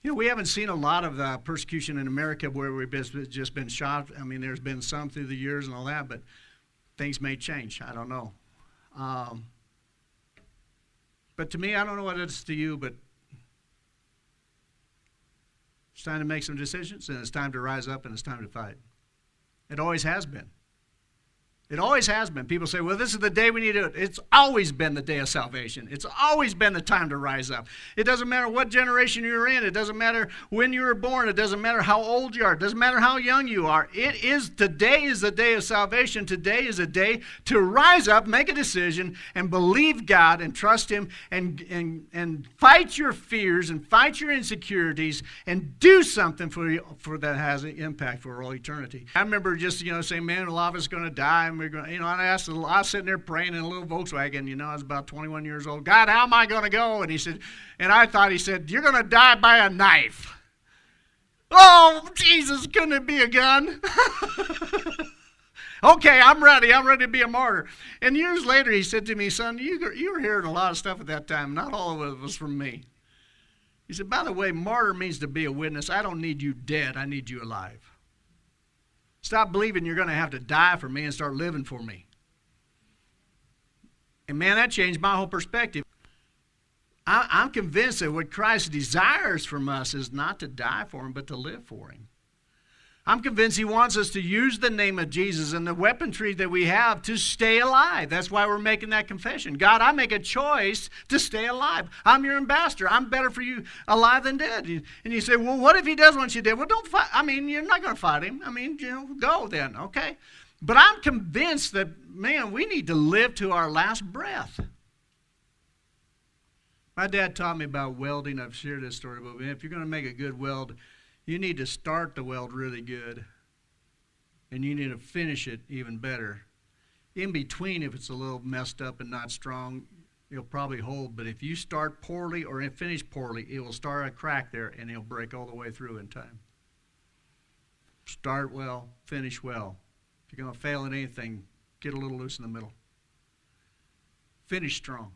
We haven't seen a lot of persecution in America where we've just been shot. I mean, there's been some through the years and all that, but things may change. I don't know. Um, but to me, I don't know what it is to you, but it's time to make some decisions, and it's time to rise up, and it's time to fight. It always has been. It always has been. People say, well, this is the day we need to do it. It's always been the day of salvation. It's always been the time to rise up. It doesn't matter what generation you're in. It doesn't matter when you were born. It doesn't matter how old you are. It doesn't matter how young you are. Today is the day of salvation. Today is a day to rise up, make a decision, and believe God and trust Him and fight your fears and fight your insecurities and do something for that has an impact for all eternity. I remember just, saying, man, a lot of us are going to die. And we're going, and I was sitting there praying in a little Volkswagen. I was about 21 years old. God, how am I going to go? And he said, he said, you're going to die by a knife. Oh, Jesus, couldn't it be a gun? Okay, I'm ready. I'm ready to be a martyr. And years later, he said to me, son, you were hearing a lot of stuff at that time. Not all of it was from me. He said, by the way, martyr means to be a witness. I don't need you dead. I need you alive. Stop believing you're going to have to die for me and start living for me. And man, that changed my whole perspective. I'm convinced that what Christ desires from us is not to die for Him, but to live for Him. I'm convinced He wants us to use the name of Jesus and the weaponry that we have to stay alive. That's why we're making that confession. God, I make a choice to stay alive. I'm your ambassador. I'm better for you alive than dead. And you say, well, what if He does want you dead? Well, don't fight. I mean, you're not going to fight Him. I mean, go then, okay? But I'm convinced that, man, we need to live to our last breath. My dad taught me about welding. I've shared this story, but if you're going to make a good weld, you need to start the weld really good, and you need to finish it even better. In between, if it's a little messed up and not strong, it'll probably hold. But if you start poorly or finish poorly, it will start a crack there, and it'll break all the way through in time. Start well, finish well. If you're going to fail at anything, get a little loose in the middle. Finish strong.